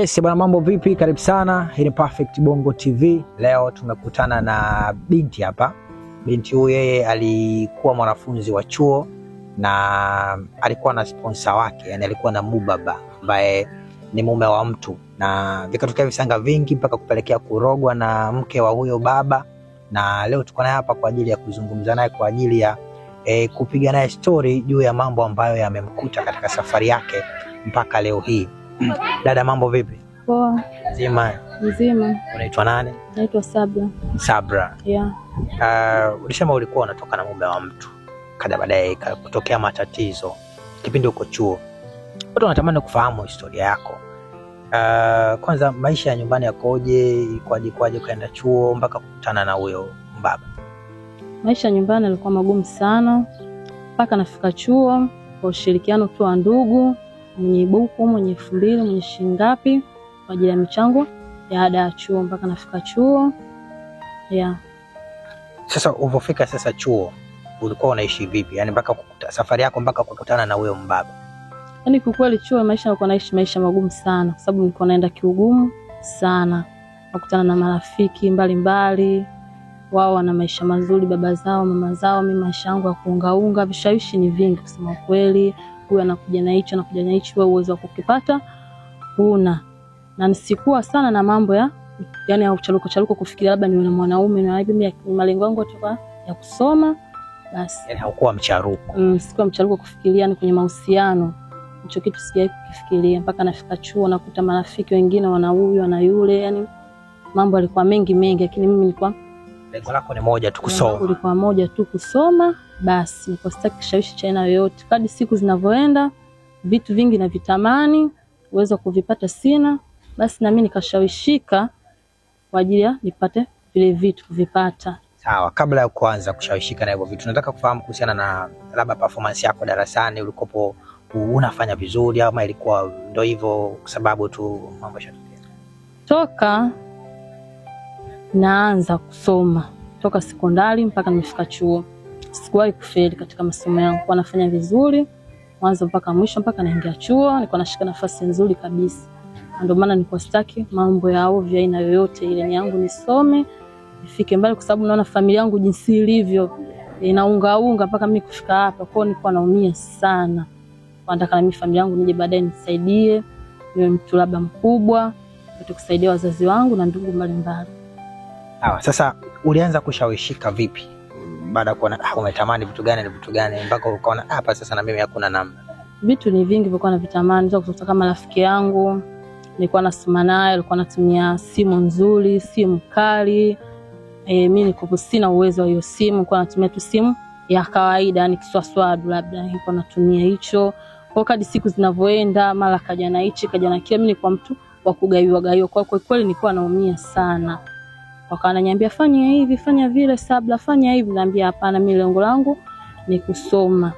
Yes, bwana, mambo vipi? Karibu sana. Hii ni Perfect Bongo TV. Leo tumekutana na binti hapa. Binti huyu yeye alikuwa mwanafunzi wa chuo na alikuwa na sponsor wake, yani alikuwa na mubaba ambaye ni mume wa mtu, na vikatokea visanga vingi mpaka kupelekea kurogwa na mke wa huyo baba. Na leo tuko naye hapa kwa ajili ya kuzungumza naye, kwa ajili ya kupiga naye story juu ya mambo ambayo yamemkuta katika safari yake mpaka leo hii. Dada, mambo vipi? Poa. Nzima. Nzima. Unaitwa nani? Naitwa Sabra. Sabra. Yeah. Ulisema ulikuwa unatoka na mume wa mtu, kada baadaye kutokea matatizo kipindi uko chuo. Watu wanatamani kufahamu historia yako. Kwanza maisha ya nyumbani yakoje, kwaje kaenda chuo mpaka kukutana na huyo mbaba? Maisha nyumbani yalikuwa magumu sana mpaka nafika chuo kwa ushirikiano tu wa ndugu, mwenye buku, mwenye 2000, mwenye shingapi kwa ajili ya michango ya ada ya chuo mpaka nafika chuo. Yeah. Sasa ulipofika sasa chuo ulikuwa unaishi vipi? Yaani mpaka safari yako mpaka kukutana na huyo mbaba. Yaani kwa kweli chuo maisha nilikuwa naishi maisha magumu sana kwa sababu nilikuwa naenda kiugumu sana. Nakutana na marafiki mbalimbali. Wao wana maisha mazuri, baba zao, mama zao, mimi maisha yangu ya kuungaunga, vishawishi ni vingi kusema kweli. Huyu anakuja na hicho, anakuja na hicho, wewe uwezo wa kukipata huna. Na nisikuwa sana na mambo ya yani ya ucharuko kufikiria labda niwe na mwanaume, na mimi malengo yangu toka ya kusoma basi. Yani haukuwa mcharuko. Sikuwa mcharuko kufikiria ni kwenye mahusiano. Hicho kitu sijawahi kufikiria mpaka nafika chuo nakuta marafiki wengine wana huyu wana yule, yani mambo yalikuwa mengi lakini mimi nilikuwa lengo lako ni moja tu, kusoma. Ulikuwa moja tu, kusoma basi. Nilikuwa sitaki kishawishi cha aina yoyote. Kadri siku zinavyoenda vitu vingi na vitamani uwezo kuvipata sina, basi na mimi nikashawishika kwa ajili ya nipate vile vitu kuvipata. Sawa, kabla ya kuanza kushawishika na hivyo vitu, nataka kufahamu kuhusiana na labda performance yako darasani. Ulikopo unafanya vizuri ama ilikuwa ndio hivyo kwa sababu tu mambo yashatokea? Toka naanza kusoma toka sekondari mpaka nimefika chuo sikuwahi kufeli katika masomo yangu. Kwa nafanya vizuri mwanzo mpaka mwisho mpaka naingia chuo, nilikuwa nashika nafasi nzuri kabisa. Ndio maana nilikuwa sitaki mambo ya ovyo aina yoyote ile, ni yangu nisome nifike mbali, kwa sababu naona familia yangu jinsi ilivyo inaungaunga mpaka mimi kufika hapa. Kwa hiyo nilikuwa naumia sana. Nataka na mimi familia yangu nije baadaye nisaidie, niwe mtu labda mkubwa, kusaidia wazazi wangu na ndugu mbalimbali. Sawa, sasa ulianza kushawishika vipi? Baada ya kuona umetamani vitu gani mpaka ukaona hapa sasa na mimi hakuna namna? Vitu ni vingi vilikuwa na vitamani. Ndio kutoka kama rafiki yangu nilikuwa nasoma naye, alikuwa anatumia simu nzuri, simu kali. Mimi nilikuwa sina uwezo wa hiyo simu, nilikuwa natumia tu simu ya kawaida, yani kiswaswadu labda, nilikuwa natumia hicho. Kwa kadri siku zinavyoenda mara kaja na hichi kaja na kile, mimi nilikuwa mtu wa kugaiwa. Kwa kweli nilikuwa naumia sana. Wakananiambia fanya hivi, fanya vile, Sabla fanya hivi. Naambia hapana, mimi lengo langu ni kusoma.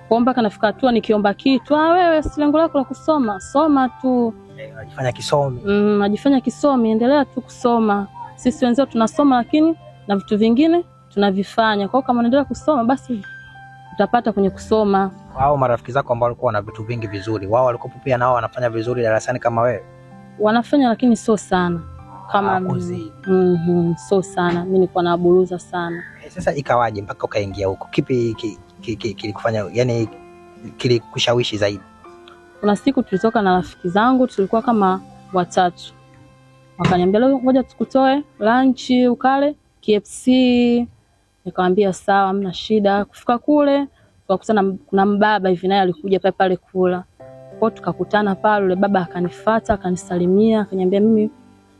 Kwa mpaka nafika hatua nikiomba kitu, wewe si lengo lako la kusoma, soma tu. Unajifanya kisomi. Najifanya kisomi, endelea tu kusoma. Sisi wenzao tunasoma lakini na vitu vingine tunavifanya. Kwa hiyo kama unaendelea kusoma basi utapata kwenye kusoma. Wao marafiki zako ambao walikuwa na vitu vingi vizuri, wao walikuwa pia nao wanafanya vizuri darasani kama wewe? Wanafanya lakini sio sana. Kama so sana, mimi nilikuwa naburuza sana. Sasa ikawaje mpaka ukaingia huko? Kipi kilikufanya, yani kilikushawishi zaidi? Kuna siku tulitoka na rafiki zangu, tulikuwa kama watatu. Wakaniambia leo ngoja tukutoe lunch ukale KFC. Nikamwambia sawa, hamna shida. Kufika kule tukakutana kuna mbaba hivi naye alikuja pale kula. Kwa tukakutana pale, yule baba akanifuata, akanisalimia, akaniambia mimi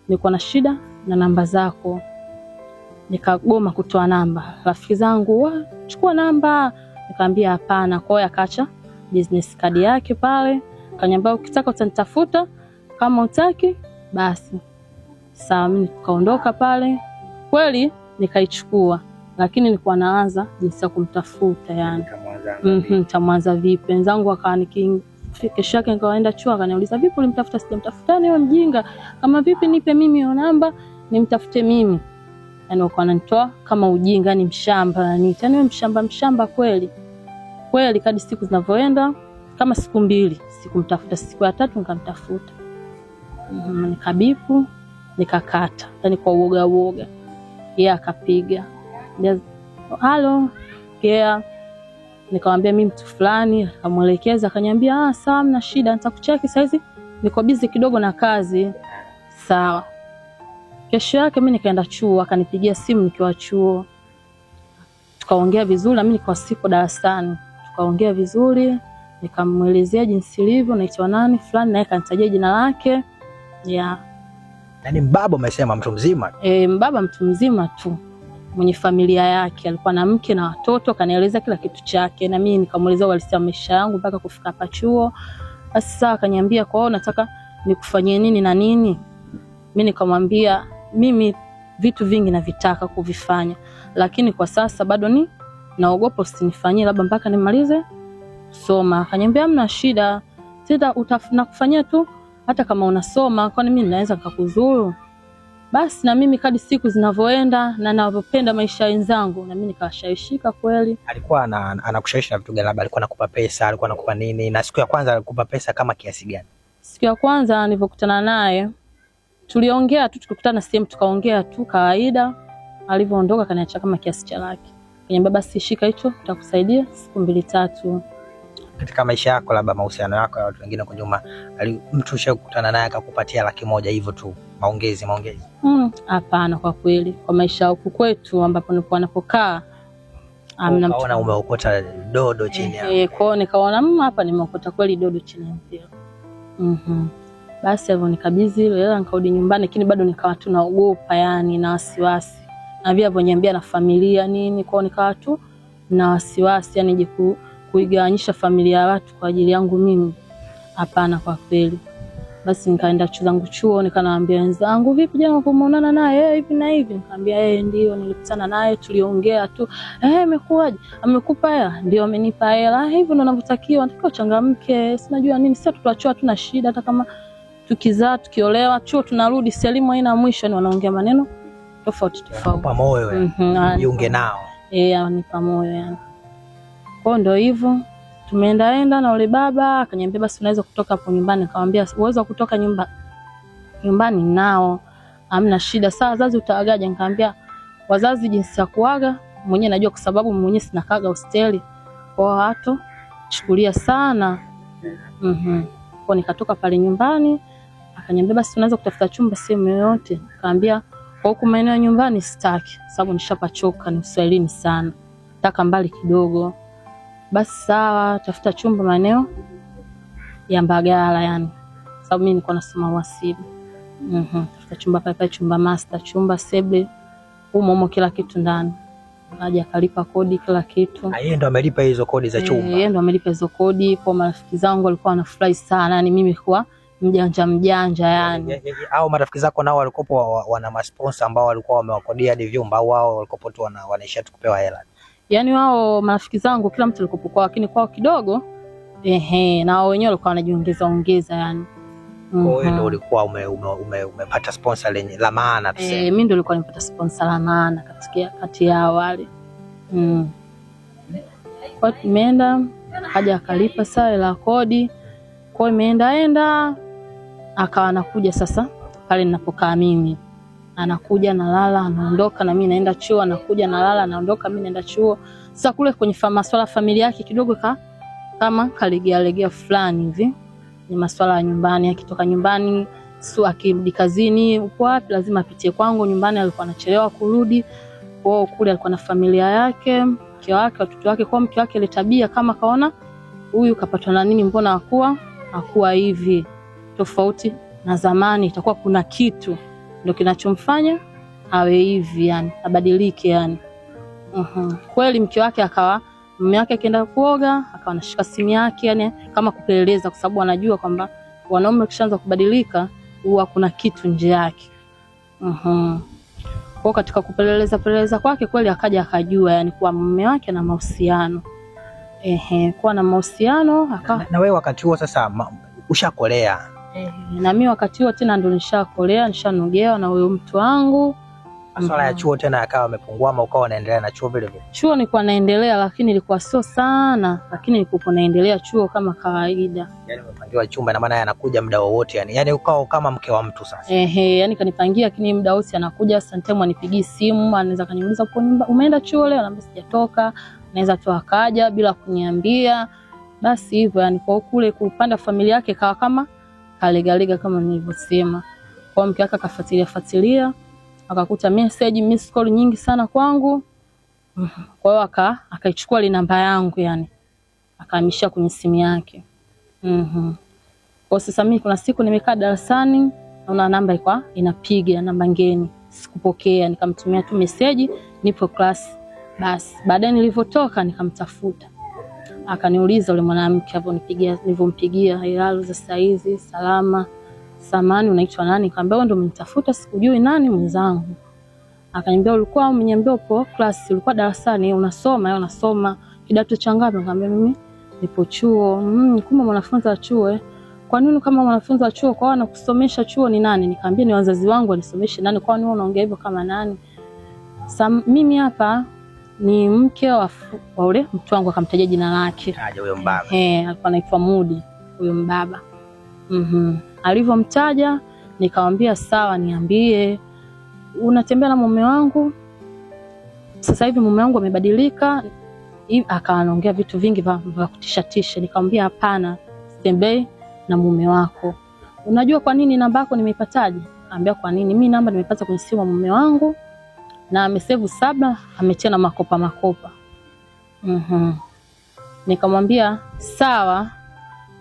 nilikuwa na shida na namba zako. Nikagoma kutoa namba. Rafiki zangu, chukua namba. Nikamwambia hapana. Kwa hiyo akaacha business card yake pale. Akaniambia ukitaka utanitafuta, kama utaki basi. Sawa, mimi nikaondoka pale. Kweli nikaichukua, lakini nilikuwa naanza jinsi ya kumtafuta yani. Tamwanza vipi? Wenzangu kesho yake nikaenda chuo, akaniuliza vipi ulimtafuta? Sijamtafuta, ni wewe mjinga. Kama vipi nipe mimi hiyo namba nimtafute mimi. Yani wakawa wananitoa kama ujinga, ni mshamba yani. Tena wewe mshamba kweli. Kweli kadri siku zinavyoenda kama siku 2 sikumtafuta, siku ya 3 nikamtafuta. Nikabipu, nikakata, yani kwa uoga. Yeye akapiga. Halo, yeah. Nikamwambia mimi mtu fulani, akamuelekeza, akaniambia sawa, mna shida, nitakucheki saizi, niko busy kidogo na kazi. Sawa. Kesho yake mimi nikaenda chuo, akanipigia simu nikiwa chuo. Tukaongea vizuri, na mimi nilikuwa sipo darasani. Tukaongea vizuri, nikamuelezea jinsi ilivyo, naitwa nani fulani, naye kanitajia jina lake. Yeah. Yaani mbaba umesema mtu mzima? Mbaba mtu mzima tu. Mwenye familia yake, alikuwa na mke na watoto, kanieleza kila kitu chake, na mimi nikamueleza uhalisia maisha yangu mpaka kufika hapa chuo. Sasa akaniambia kwa hiyo nataka nikufanyie nini na nini. Mimi nikamwambia mimi vitu vingi navitaka kuvifanya, lakini kwa sasa bado naogopa usinifanyie, labda mpaka nimalize kusoma. Akaniambia hamna shida, sita nakufanyia tu hata kama unasoma, kwani mimi naweza kukuzuru. Basi na mimi kadri siku zinavyoenda na ninavyopenda maisha wenzangu, na mimi nikashawishika kweli. Alikuwa anakushawishi na vitu gani? Labda alikuwa anakupa pesa, alikuwa anakupa nini? Na siku ya kwanza alikupa pesa kama kiasi gani? Siku ya kwanza nilipokutana naye tuliongea tu, tukikutana sehemu tukaongea tu kawaida. Alivyoondoka kaniacha kama kiasi cha laki. Kaniambia basi shika hicho, nitakusaidia siku 2-3. Katika maisha yako, labda mahusiano yako ya watu wengine kwa nyuma, mtu ushakutana naye akakupatia 100,000 hivyo tu, maongezi? Hapana, kwa kweli kwa maisha huku kwetu ambapo nilikuwa napokaa amna mtu. Unaona umeokota dodo chini hapo? Kwao nikaona hapa nimeokota kweli dodo chini mpira. Basi hivyo nikabidhi ile hela, nikarudi nyumbani, lakini bado nikawa tu naogopa, yani na wasiwasi. Na vile alivyoniambia na familia nini, kwao nikawa tu na wasiwasi, yani je kuigawanyisha familia ya watu kwa ajili yangu mimi. Hapana, kwa kweli. Basi nikaenda chuo zangu chuo, nikanaambia wenzangu, vipi jana umeonana naye hivi na hivi? Nikamwambia ndio nilikutana naye, tuliongea tu. Imekuwaje? Amekupa hela? Ndio amenipa hela. Hivyo ndo ninavyotakiwa, nataka uchangamke. Sinajua nini, sasa tutachoa tuna shida, hata kama tukizaa tukiolewa chuo tunarudi, elimu haina mwisho. Ni wanaongea maneno tofauti. Kwa moyo wewe. Jiunge nao. Nipa moyo yani. Kwa ndo hivyo tumeenda na yule baba, akaniambia basi unaweza kutoka hapo nyumbani. Nikamwambia uwezo wa kutoka nyumbani nao, hamna shida. Saa wazazi utaagaje? Nikamwambia wazazi jinsi ya kuaga mwenyewe najua, kwa sababu mwenyewe sina kaga hosteli. Kwa hato chukulia sana. Kwa nikatoka pale nyumbani, akaniambia basi unaweza kutafuta chumba sehemu yoyote. Nikamwambia kwa huko maeneo nyumbani sitaki, sababu nishapachoka, ni Uswahilini sana, nataka mbali kidogo. Basi sawa, tafuta chumba maeneo ya Mbagala yani, sababu mimi nilikuwa nasoma uhasibu. Tafuta chumba pale, chumba master, chumba seble, umo kila kitu ndani. Aje akalipa kodi kila kitu. Yeye ndo amelipa hizo kodi za chumba? Yeye ndo amelipa hizo kodi. Kwa marafiki zangu walikuwa wanafurahi sana, yani mimi kwa mjanja yani. Au marafiki zako nao walikopo wana masponsor ambao walikuwa wamewakodia hadi vyumba, au wao walikopo tu wanaisha kupewa hela? Yani wao marafiki zangu kila mtu alikopo kwao, lakini kwao kidogo na wao wenyewe walikuwa wanajiongeza yani. Kwa hiyo ndio ulikuwa umepata sponsor lenye la maana tuseme? Mimi ndio nilikuwa nimepata sponsor la maana kati ya wale. Kwa tumeenda, haja akalipa saa la kodi. Kwa imeenda akawa anakuja sasa pale ninapokaa mimi. Anakuja nalala, anaondoka, na mimi naenda chuo. Anakuja nalala, anaondoka, mimi naenda chuo. Sasa kule kwenye masuala familia yake kidogo kama kalegea fulani hivi. Ni masuala ya nyumbani, akitoka nyumbani akirudi kazini, upo wapi lazima apitie kwangu. Nyumbani alikuwa anachelewa kurudi. Kwa kule alikuwa na familia yake, mke wake, watoto wake. Kwa mke wake ile tabia kama kaona huyu kapatwa na nini, mbona hakuwa hivi, tofauti na zamani, itakuwa kuna kitu ndio kinachomfanya awe hivi yani, abadilike yani. Kweli mke wake akawa, mume wake akienda kuoga akawa anashika simu yake yani kama kupeleleza, kwa sababu anajua kwamba wanaume kishaanza kubadilika huwa kuna kitu nje yake. Kwa katika kupeleleza kwake kweli akaja akajua yani kwa mume wake na mahusiano. Kwa na mahusiano na wewe wakati huo sasa ushakolea? Na mimi wakati huo tena ndo nishakolea, nishanugewa na huyo mtu wangu. Masuala ya chuo tena yakawa yamepungua ama ukawa unaendelea na chuo vile vile? Chuo nilikuwa naendelea, lakini ilikuwa sio sana, lakini nilikuwa naendelea chuo kama kawaida. Yaani umepangiwa chumba na maana anakuja muda wowote yani. Yaani ukao kama mke wa mtu sasa. Yani kanipangia, lakini muda wote anakuja. Sometimes anipigie simu, anaweza kaniuliza uko nyumba, umeenda chuo leo? Naambia sijatoka. Naweza tu akaja bila kuniambia. Basi hivyo yani, kwa kule kupanda familia yake kawa kama kalegalega kama nilivyosema. Kwa mke wake akafuatilia akakuta message miss call nyingi sana kwangu. Kwa hiyo akaichukua ile namba yangu yani, akahamisha kwenye simu yake. Kwa sasa mimi kuna siku nimekaa darasani naona namba iko inapiga, namba ngeni, sikupokea, nikamtumia tu message nipo class. Basi baadaye nilivotoka nikamtafuta, akaniuliza yule mwanamke hapo nilivompigia, halo za saizi, salama, samani unaitwa nani? Nikamwambia wewe ndio umenitafuta, sikujui nani mwenzangu. Akaniambia ulikuwa umeniambia upo class, ulikuwa darasani unasoma, unasoma kidato cha ngapi? Nikamwambia mimi nipo chuo. Kumbe mwanafunzi wa chuo. Kwa nini kama mwanafunzi wa chuo kwa wana kusomesha chuo ni nani? Nikamwambia ni wazazi wangu wanisomeshe. Nani kwa nini unaongea hivyo kama nani? Mimi hapa ni mke wa ule mtu wangu, akamtaja jina lake. Aje huyo mbaba. Alikuwa anaitwa Mudi huyo mbaba. Alivomtaja nikamwambia sawa, niambie unatembea na mume wangu? Sasa hivi mume wangu amebadilika. Akaanaongea vitu vingi vya kutishatisha. Nikamwambia hapana, sitembei na mume wako. Unajua kwa nini namba yako nimeipataje? Akaambia kwa nini? Mimi namba nimepata kwenye simu ya mume wangu na amesave 7, ametia na makopa. Nikamwambia sawa,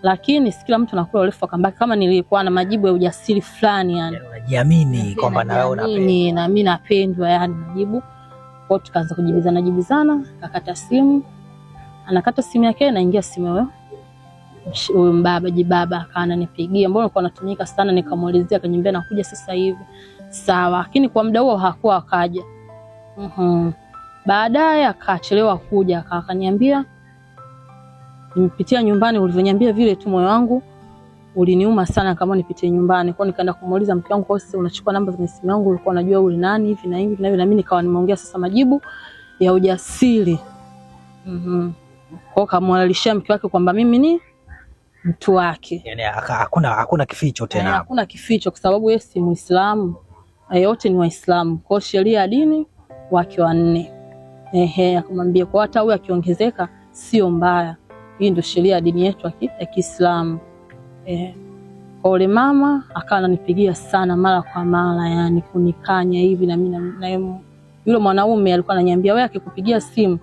lakini si kila mtu anakula urefu wa kamba. Kama nilikuwa na majibu ya ujasiri fulani yani. Unajiamini kwamba na wewe unapendwa. Na mimi napendwa yani majibu. Kwa tukaanza kujibizana, akakata simu. Anakata simu yake na ingia simu huyo mbaba jibaba akananipigia, mbona uko unatumika sana? Nikamuelezea, akaniambia nakuja sasa hivi. Sawa, lakini kwa muda huo hakuwa akaja. Baadaye akachelewa kuja, akaniambia nimepitia nyumbani, ulivyoniambia vile tu moyo wangu uliniuma sana kama nipitie nyumbani. Kwa nikaenda kumuuliza mke wangu, kwa sasa unachukua namba za simu yangu, ulikuwa unajua ule nani hivi na hivi na hivi, na mimi nikawa nimeongea sasa majibu ya ujasiri. Kwa kamwalishia mke wake kwamba mimi ni mtu wake. Yani hakuna kificho tena. Hakuna kificho kwa sababu yeye si Muislamu. Wote ni Waislamu. Kwa sheria ya dini wake wanne. Akamwambia kwa hata huyu akiongezeka sio mbaya. Hii ndio sheria ya dini yetu ya Kiislamu. Kwa ule mama akawa ananipigia sana mara kwa mara yani kunikanya hivi, na mimi na yule mwanaume alikuwa ananiambia wewe akikupigia simu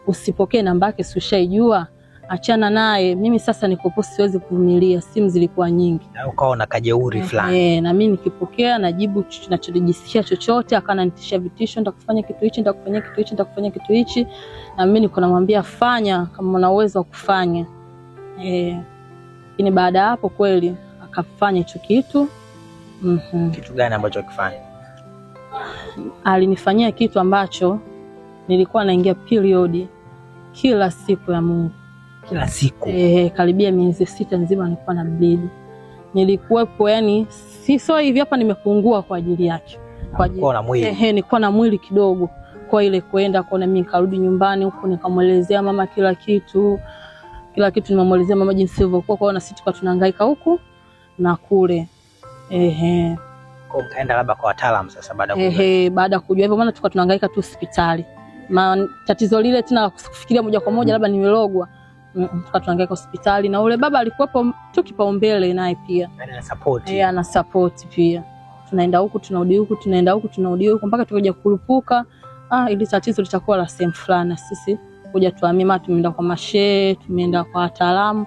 usipokee, namba yake si ushaijua, achana naye. Mimi sasa nikopo siwezi kuvumilia, simu zilikuwa nyingi. Na ukaona kajeuri fulani. Na mimi nikipokea najibu ninachojisikia chochote, akananitisha vitisho, nitakufanya kitu hichi, nitakufanyia kitu hichi, nitakufanyia kitu hichi. Na mimi niko namwambia fanya kama una uwezo wa kufanya. Lakini baada hapo kweli akafanya hicho kitu. Kitu gani ambacho akifanya? Alinifanyia kitu ambacho nilikuwa naingia period kila siku ya Mungu. Kila siku? Karibia miezi 6 nzima nilikuwa na bleed. Nilikuwepo yani sio hivi hapa nimepungua kwa ajili yake. Kwa ajili na mwili. Nilikuwa na mwili kidogo. Kwa ile kwenda kwa mimi nikarudi nyumbani huko nikamuelezea mama kila kitu. Kila kitu nimemuelezea mama jinsi ilivyokuwa, kwa na sisi tukawa tunahangaika huku na kule. Kwa mkaenda labda kwa wataalamu sasa baada ya kujua. Baada ya kujua hivyo, maana tukawa tunahangaika tu hospitali. Tatizo lile tena kufikiria moja kwa moja labda nimelogwa. Tukawa tunahangaika hospitali, na ule baba alikuwepo tu kipaumbele naye pia. Ana support. Ana support pia. Tunaenda huku tunarudi huku, tunaenda huku tunarudi huku mpaka tukaja kurupuka. Ili tatizo litakuwa la same fulani, sisi kuja tuamima, tumeenda kwa mashehe, tumeenda kwa wataalamu.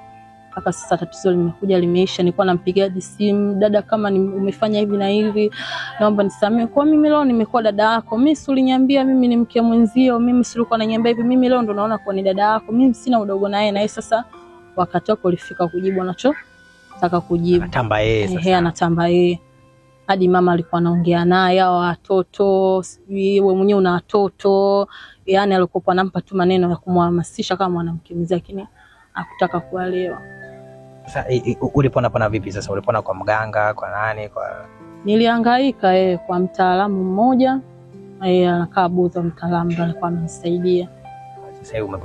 Mpaka sasa tatizo limekuja limeisha. Nilikuwa nampigia simu, dada kama umefanya hivi na hivi, naomba nisamee. Kwa mimi leo nimekuwa dada yako. Mimi si uliniambia mimi ni mke mwenzio, mimi si ulikuwa unaniambia hivi, mimi leo ndo naona kwa ni dada yako. Mimi sina udogo naye, na yeye sasa wakati wako ulifika kujibu anachotaka kujibu. Anatamba yeye sasa. Anatamba yeye. Hadi mama alikuwa anaongea naye, hao watoto, wewe mwenyewe una watoto. Yani alikuwa anampa tu maneno ya kumhamasisha kama mwanamke mzee, lakini hakutaka kuelewa. Sasa ulipona vipi sasa? Ulipona kwa mganga, kwa nani, kwa? Nilihangaika kwa mtaalamu mmoja anakaa Buza, mtaalamu ndo alikuwa amenisaidia.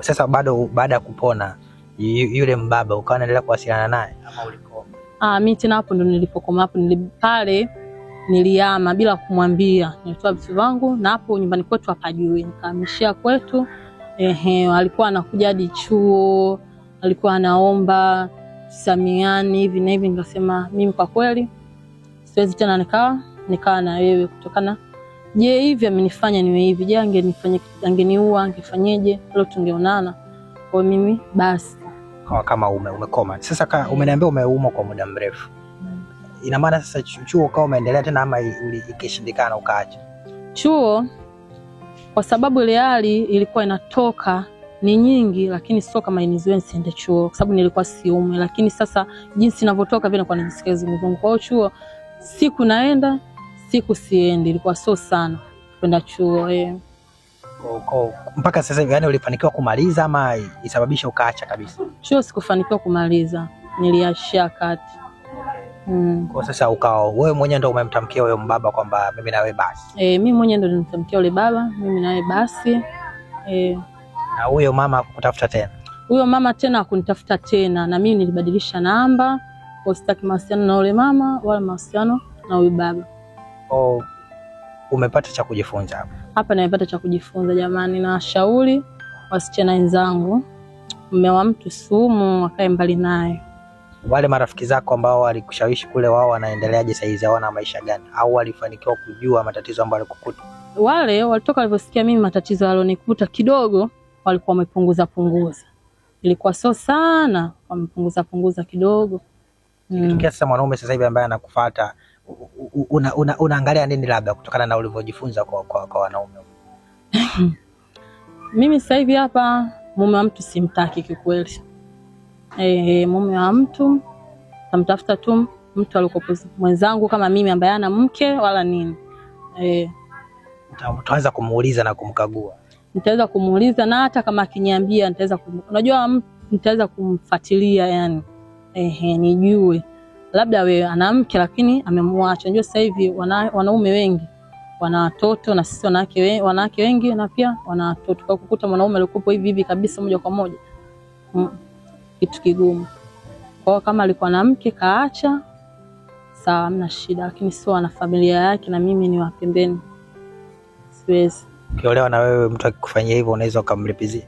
Sasa bado baada ya kupona yule mbaba ukawa unaendelea kuwasiliana naye ama ulikoma? Mimi tena hapo ndo nilipokoma. Hapo pale niliama bila kumwambia, nilitoa vitu vangu na hapo nyumbani kwetu hapajui, nikahamishia kwetu. Alikuwa anakuja hadi chuo, alikuwa anaomba samiani hivi na hivi. Nikasema mimi kwa kweli siwezi tena nikaa na wewe kutokana, je hivi amenifanya niwe hivi, je angeniua angefanyeje, leo tungeonana. Kwa mimi basi kama umekoma. Sasa umeniambia umeumwa kwa muda mrefu. Ina maana sasa chuo kama umeendelea tena ama ikishindikana ukaacha chuo? Kwa sababu ile hali ilikuwa inatoka ni nyingi, lakini sio kama inizuia nisiende chuo kwa sababu nilikuwa siumwi. Lakini sasa jinsi ninavyotoka vile kwa nijisikia zunguzungu. Kwa chuo siku naenda siku siendi, ilikuwa sio sana kwenda chuo. Mpaka sasa hivi yani ulifanikiwa kumaliza ama isababisha ukaacha kabisa? Chuo sikufanikiwa kumaliza, niliachia kati. Kwa sasa ukawa wewe mwenyewe ndo umemtamkia huyo mbaba kwamba mimi na wewe basi? Mimi mwenyewe ndo nilimtamkia yule baba mimi na wewe basi. Na huyo mama hakutafuta tena? Huyo mama tena hakunitafuta tena, na mimi nilibadilisha namba, kwa sitaki mahusiano na yule mama wala mahusiano na huyo baba. Umepata cha kujifunza hapa? Hapa nimepata cha kujifunza jamani, na shauri wasichana wenzangu, mume wa mtu sumu, wakae mbali naye. Wale marafiki zako ambao walikushawishi kule, wao wanaendeleaje sasa hivi, hawana maisha gani au walifanikiwa kujua matatizo ambayo walikukuta? Wale walitoka walivyosikia mimi matatizo yalionikuta kidogo, walikuwa wamepunguza. Ilikuwa sio sana, wamepunguza kidogo. Kiasi sasa mwanaume sasa hivi ambaye anakufuata unaangalia nini labda kutokana na ulivyojifunza kwa wanaume? Mimi sasa hivi hapa mume wa mtu simtaki kikweli. Mume wa mtu tamtafuta tu mtu alikopo mwenzangu kama mimi ambaye ana mke wala nini. Utaanza kumuuliza na kumkagua? Nitaweza kumuuliza, na hata kama akiniambia unajua nitaweza kumfuatilia yani. Nijue labda wewe ana mke lakini amemwacha. Unajua sasa hivi wanaume wengi wana watoto, na sisi wanawake wengi na pia wana watoto. Kwa kukuta mwanaume alikuwa hivi kabisa moja kwa moja, kitu kigumu. Kwa kama alikuwa na mke kaacha, sawa, hamna shida, lakini sio ana familia yake na mimi ni wa pembeni. Siwezi. Ukiolewa na wewe mtu akikufanyia hivyo unaweza kumlipizia?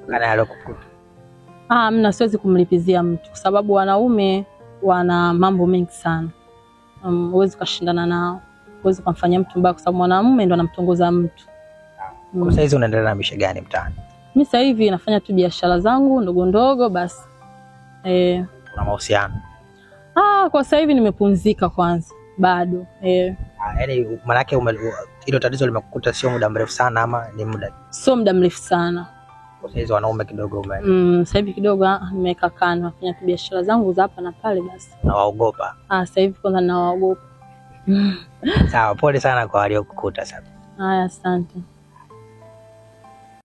Kana alokukuta? Hamna, siwezi kumlipizia mtu kwa sababu wanaume wana mambo mengi sana. Huwezi kushindana nao. Huwezi kumfanyia mtu mbaya kwa sababu mwanamume ndo anamtongoza mtu. Kwa sasa hizi unaendelea na maisha gani mtaani? Mimi sasa hivi nafanya tu biashara zangu ndogo ndogo basi. Kuna mahusiano? Kwa sasa hivi nimepumzika kwanza. Bado. Yaani maana yake hilo tatizo limekukuta sio muda mrefu sana ama ni muda? Sio muda mrefu sana. Kwa sasa hizo wanaume kidogo sasa hivi kidogo nimeka kando, nafanya tu biashara zangu za hapa na pale basi. Nawaogopa? Sasa hivi kwanza nawaogopa. Sawa, pole sana kwa waliokukuta sasa. Haya, asante.